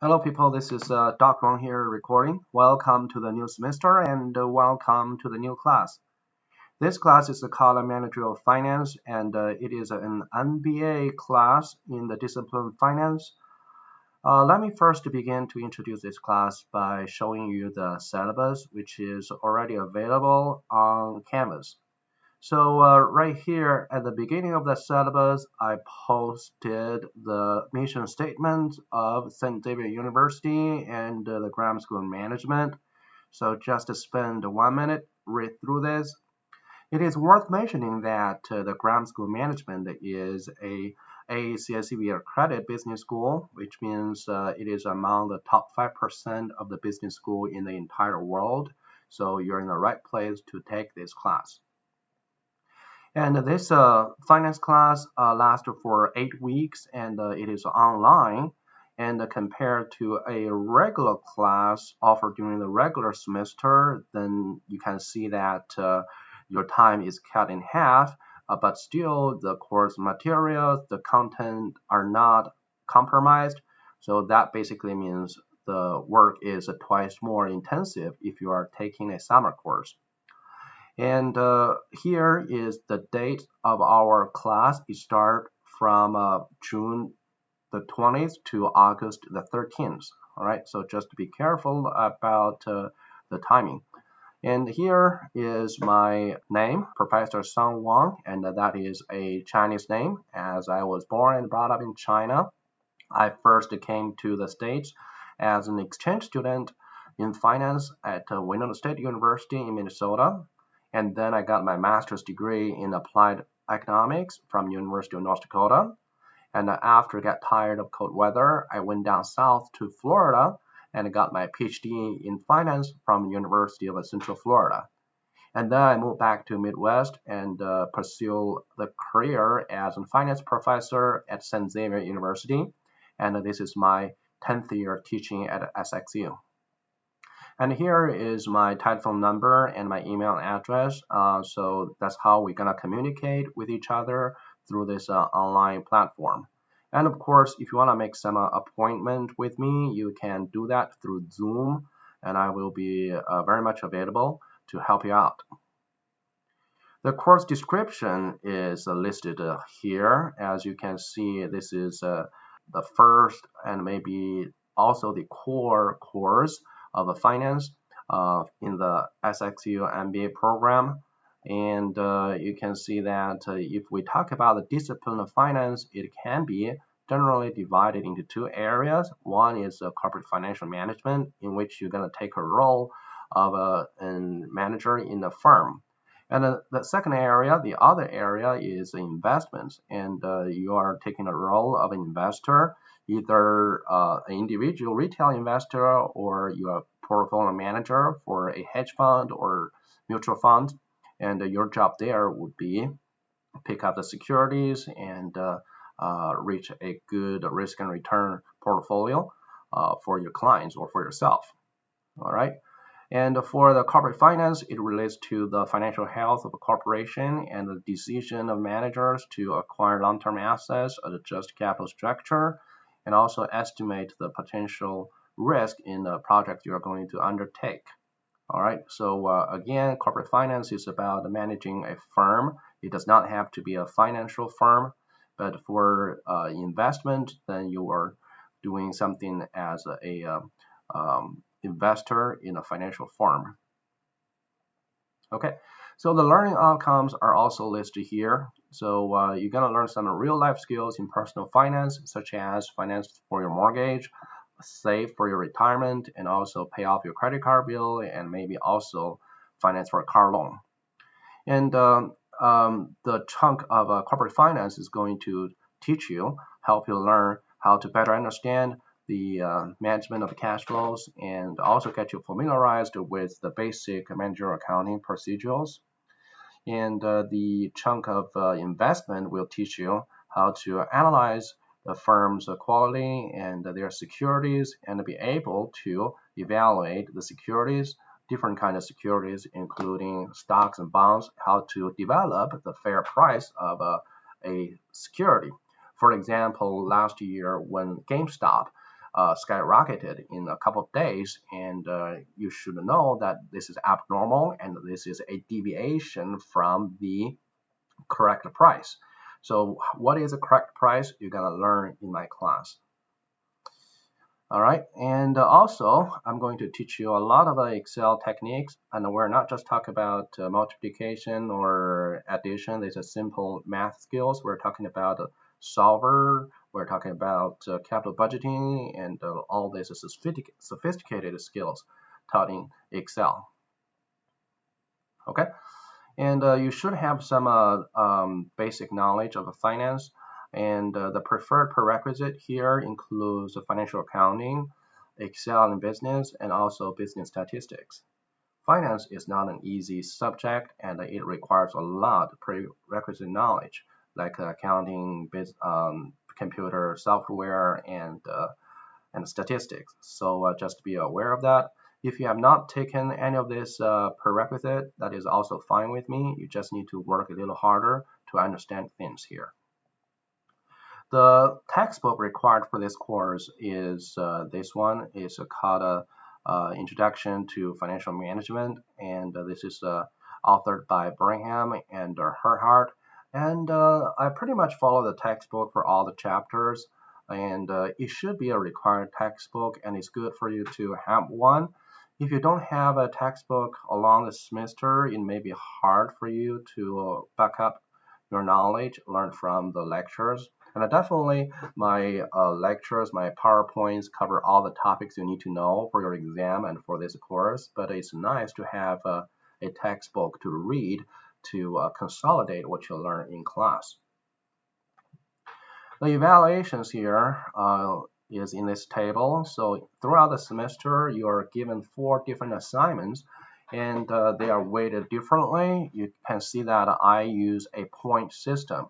Hello, people. This is Doc Wang here recording. Welcome to the new semester and welcome to the new class. This class is called Managerial Finance, and it is an MBA class in the discipline finance. Let me first begin to introduce this class by showing you the syllabus, which is already available on Canvas. So right here at the beginning of the syllabus, I posted the mission statement of St. Xavier University and the Grammar School of Management. So just to spend 1 minute, read through this. It is worth mentioning that the Grammar School of Management is a ACSCB accredited business school, which means it is among the top 5% of the business school in the entire world. So you're in the right place to take this class. And this finance class lasts for 8 weeks, and it is online. And compared to a regular class offered during the regular semester, then you can see that your time is cut in half, but still the course materials, the content are not compromised. So that basically means the work is twice more intensive if you are taking a summer course. And here is the date of our class. It starts from June the 20th to August the 13th. All right, so just be careful about the timing. And here is my name, Professor Song Wang, and that is a Chinese name as I was born and brought up in China. I first came to the States as an exchange student in finance at Winona State University in Minnesota. And then I got my master's degree in applied economics from University of North Dakota. And after I got tired of cold weather, I went down south to Florida and got my PhD in finance from University of Central Florida. And then I moved back to Midwest and pursue the career as a finance professor at St. Xavier University. And this is my 10th year teaching at SXU. And here is my telephone number and my email address. So that's how we're going to communicate with each other through this online platform. And of course, if you want to make some appointment with me, you can do that through Zoom, and I will be very much available to help you out. The course description is listed here. As you can see, this is the first and maybe also the core course of finance in the SXU MBA program. And you can see that if we talk about the discipline of finance, it can be generally divided into two areas. One is corporate financial management, in which you're going to take a role of a manager in the firm. And the second area, the other area, is investments, and you are taking a role of an investor, either an individual retail investor or you're a portfolio manager for a hedge fund or mutual fund. And your job there would be pick up the securities and reach a good risk and return portfolio for your clients or for yourself. All right. And for the corporate finance, it relates to the financial health of a corporation and the decision of managers to acquire long-term assets, adjust capital structure, and also estimate the potential risk in the project you are going to undertake. All right, so again, corporate finance is about managing a firm. It does not have to be a financial firm, but for investment, then you are doing something as a investor in a financial firm. Okay, so the learning outcomes are also listed here. So you're going to learn some real life skills in personal finance, such as finance for your mortgage, save for your retirement, and also pay off your credit card bill, and maybe also finance for a car loan. And the chunk of corporate finance is going to teach you, help you learn how to better understand the management of cash flows, and also get you familiarized with the basic managerial accounting procedures. And the chunk of investment will teach you how to analyze the firm's quality and their securities and be able to evaluate the securities, different kinds of securities, including stocks and bonds, how to develop the fair price of a security. For example, last year when GameStop skyrocketed in a couple of days, and you should know that this is abnormal and this is a deviation from the correct price. So what is the correct price? You're gonna learn in my class. All right, and also I'm going to teach you a lot of Excel techniques, and we're not just talking about multiplication or addition. These are simple math skills. We're talking about solver. We're talking about capital budgeting and all these sophisticated skills taught in Excel. Okay, and you should have some basic knowledge of finance. And the preferred prerequisite here includes financial accounting, Excel in business, and also business statistics. Finance is not an easy subject, and it requires a lot of prerequisite knowledge, like accounting, computer software, and statistics. So just be aware of that. If you have not taken any of this prerequisite, that is also fine with me. You just need to work a little harder to understand things here. The textbook required for this course is this one. It's called Introduction to Financial Management, and this is authored by Brigham and Herhart. And I pretty much follow the textbook for all the chapters, and it should be a required textbook, and it's good for you to have one. If you don't have a textbook along the semester, it may be hard for you to back up your knowledge learned from the lectures. And definitely my lectures, my PowerPoints cover all the topics you need to know for your exam and for this course, but it's nice to have a textbook to read to consolidate what you learn in class. The evaluations here is in this table. So throughout the semester, you are given 4 different assignments, and they are weighted differently. You can see that I use a point system.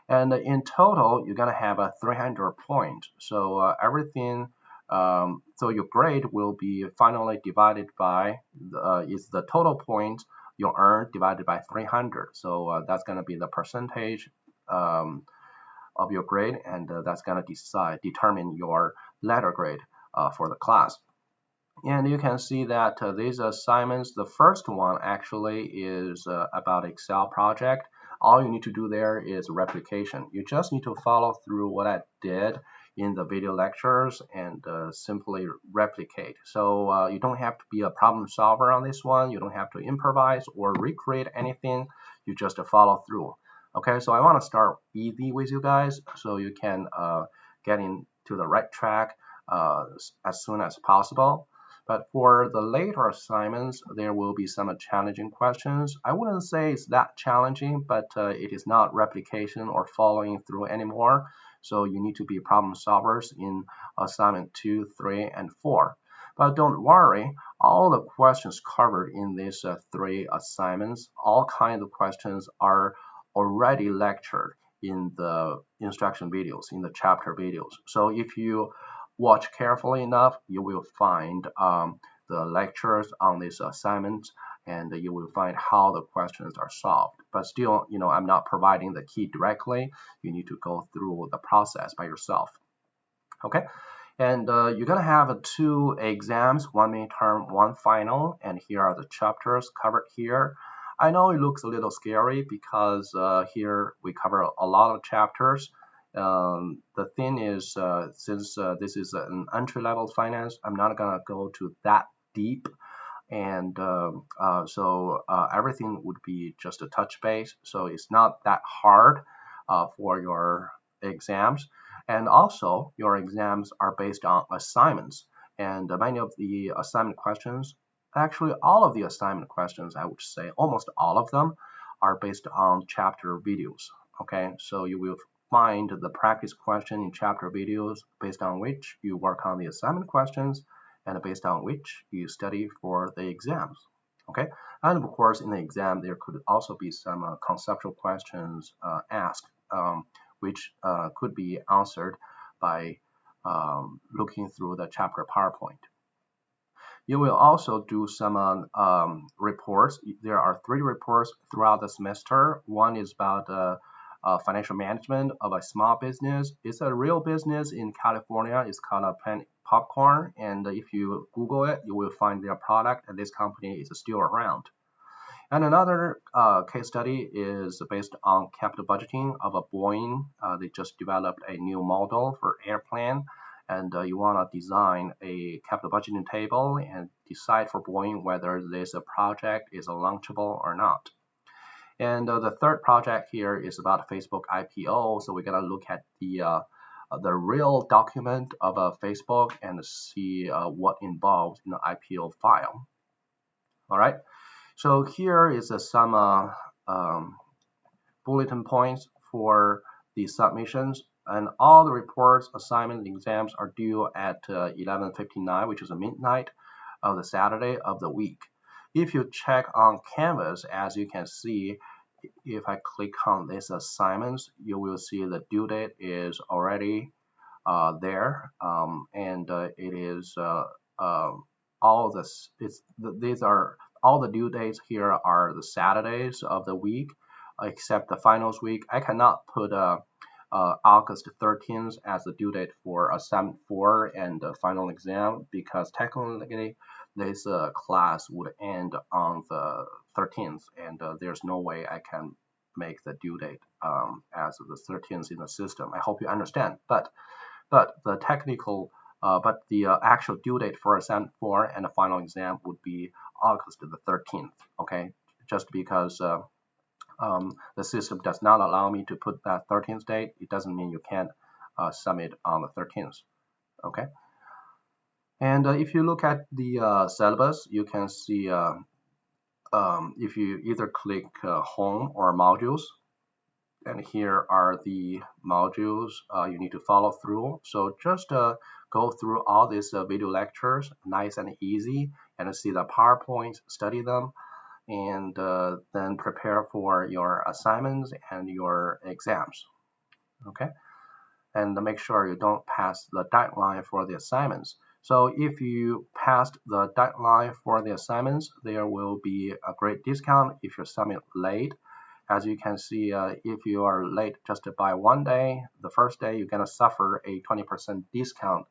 And in total, you're gonna have a 300 points. So everything, so your grade will be finally divided by is the total points you earn divided by 300. So that's gonna be the percentage of your grade, and that's gonna determine your letter grade for the class. And you can see that these assignments, the first one actually is about Excel project. All you need to do there is replication. You just need to follow through what I did in the video lectures and simply replicate. So you don't have to be a problem solver on this one. You don't have to improvise or recreate anything. You just follow through. Okay, so I want to start easy with you guys so you can get into the right track as soon as possible. But for the later assignments, there will be some challenging questions. I wouldn't say it's that challenging, but it is not replication or following through anymore. So you need to be problem solvers in assignment 2, 3, and 4. But don't worry, all the questions covered in these 3 assignments, all kinds of questions are already lectured in the instruction videos, in the chapter videos. So if you watch carefully enough, you will find the lectures on this assignment, and you will find how the questions are solved. But still, I'm not providing the key directly. You need to go through the process by yourself. Okay, and you're gonna have 2 exams, 1 midterm, 1 final, and here are the chapters covered here. I know it looks a little scary because here we cover a lot of chapters. The thing is, since this is an entry-level finance, I'm not gonna go to that deep, and so everything would be just a touch base. So it's not that hard for your exams, and also your exams are based on assignments, and many of the assignment questions, actually all of the assignment questions, I would say almost all of them, are based on chapter videos. Okay, so you will find the practice question in chapter videos based on which you work on the assignment questions and based on which you study for the exams. Okay, and of course in the exam there could also be some conceptual questions asked, which could be answered by looking through the chapter PowerPoint. You will also do some reports. There are 3 reports throughout the semester. One is about financial management of a small business. It's a real business in California. It's called a popcorn, and if you Google it, you will find their product, and this company is still around. And another case study is based on capital budgeting of a Boeing. They just developed a new model for airplane, and you want to design a capital budgeting table and decide for Boeing whether this project is launchable or not. And the third project here is about Facebook IPO. So we're gonna look at the real document of Facebook and see what involved in the IPO file. All right. So here is some bulletin points for the submissions, and all the reports, assignments, exams are due at 11:59, which is midnight of the Saturday of the week. If you check on Canvas, as you can see, if I click on these assignments, you will see the due date is already there, and it is all this. These are all the due dates here are the Saturdays of the week, except the finals week. I cannot put August 13th as the due date for assignment 4 and the final exam because technically this class would end on the 13th, and there's no way I can make the due date as the 13th in the system. I hope you understand. But the technical, but the actual due date for assignment 4 and the final exam would be August the 13th. Okay, just because the system does not allow me to put that 13th date, it doesn't mean you can't submit on the 13th. Okay. And if you look at the syllabus, you can see if you either click home or modules, and here are the modules you need to follow through. So just go through all these video lectures, nice and easy, and see the PowerPoints, study them, and then prepare for your assignments and your exams. Okay, and make sure you don't pass the deadline for the assignments. So if you passed the deadline for the assignments, there will be a great discount if you submit late. As you can see, if you are late just by 1 day, the first day you're going to suffer a 20% discount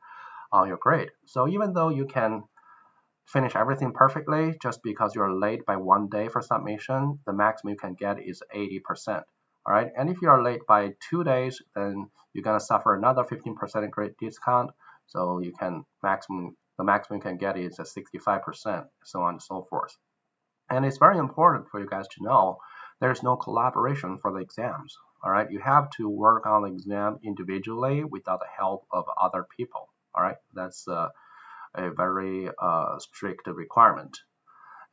on your grade. So even though you can finish everything perfectly, just because you're late by 1 day for submission, the maximum you can get is 80%. All right, and if you are late by 2 days, then you're going to suffer another 15% grade discount. So you can the maximum you can get is 65%, so on and so forth. And it's very important for you guys to know there's no collaboration for the exams. All right, you have to work on the exam individually without the help of other people. All right, that's a very strict requirement.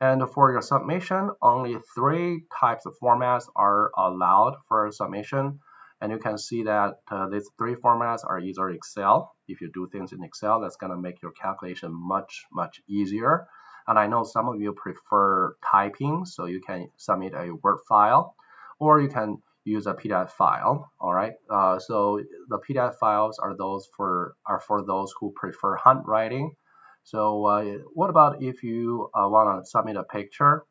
And for your submission, only 3 types of formats are allowed for submission. And you can see that these 3 formats are either Excel. If you do things in Excel, that's going to make your calculation much easier. And I know some of you prefer typing, so you can submit a Word file, or you can use a PDF file. All right. So the PDF files are for those who prefer handwriting. So what about if you want to submit a picture?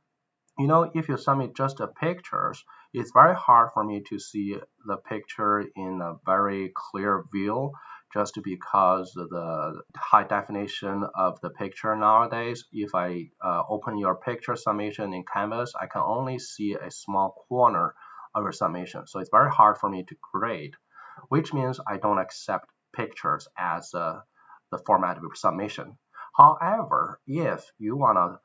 You know, if you submit just the pictures, it's very hard for me to see the picture in a very clear view, just because of the high definition of the picture nowadays. If I open your picture submission in Canvas, I can only see a small corner of your submission. So it's very hard for me to grade, which means I don't accept pictures as the format of your submission. However, if you want to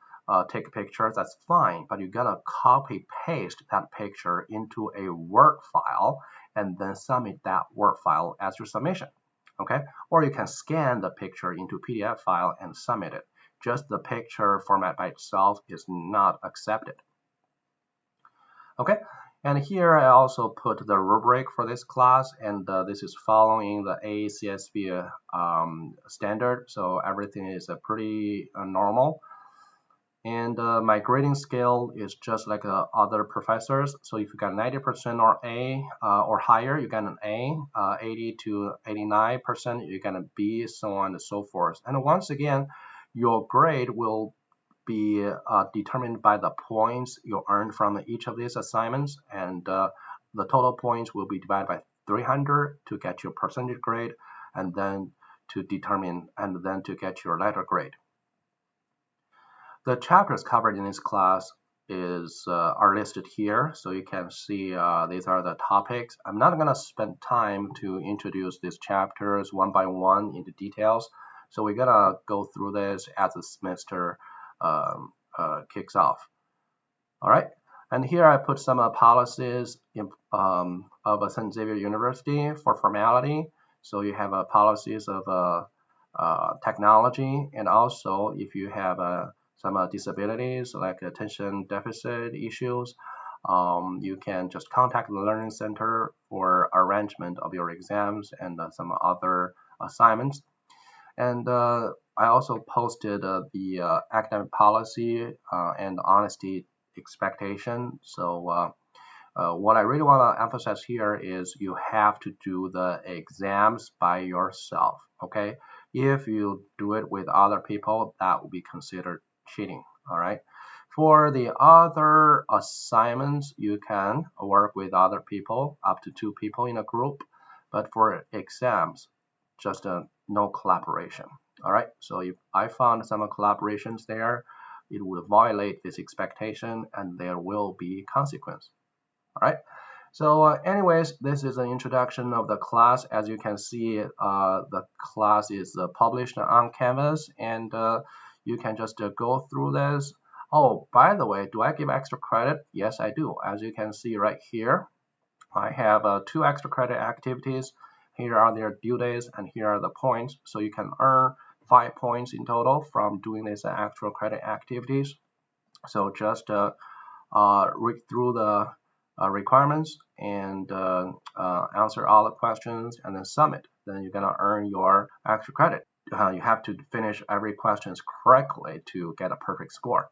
take a picture, that's fine, but you're gonna copy paste that picture into a Word file and then submit that Word file as your submission. Okay, or you can scan the picture into PDF file and submit it. Just the picture format by itself is not accepted. Okay, and here I also put the rubric for this class, and this is following the ACSB standard, so everything is pretty normal. And my grading scale is just like other professors. So if you got 90% or A or higher, you get an A. 80 to 89%, you get a B, so on and so forth. And once again, your grade will be determined by the points you earned from each of these assignments, and the total points will be divided by 300 to get your percentage grade, and then to determine and then to get your letter grade. The chapters covered in this class are listed here, so you can see these are the topics. I'm not going to spend time to introduce these chapters one by one into details, so we're going to go through this as the semester kicks off. All right, and here I put some policies of St. Xavier University for formality. So you have policies of technology, and also if you have some disabilities like attention deficit issues, you can just contact the Learning Center for arrangement of your exams and some other assignments. And I also posted the academic policy and honesty expectation. So what I really want to emphasize here is you have to do the exams by yourself. Okay, if you do it with other people, that will be considered cheating. All right, for the other assignments, you can work with other people, up to 2 people in a group, but for exams, just no collaboration. All right, so if I found some collaborations there, it will violate this expectation and there will be consequence. All right, so anyways, this is an introduction of the class. As you can see, the class is published on Canvas, and you can just go through this. Oh, by the way, do I give extra credit? Yes, I do. As you can see right here, I have 2 extra credit activities. Here are their due dates, and here are the points. So you can earn 5 points in total from doing these extra credit activities. So just read through the requirements and answer all the questions and then submit. Then you're gonna earn your extra credit. You have to finish every question correctly to get a perfect score.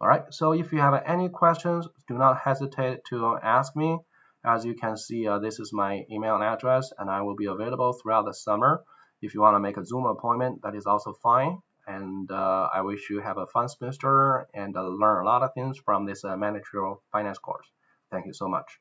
All right, so if you have any questions, do not hesitate to ask me. As you can see, this is my email address, and I will be available throughout the summer. If you want to make a Zoom appointment, that is also fine. And I wish you have a fun semester and learn a lot of things from this managerial finance course. Thank you so much.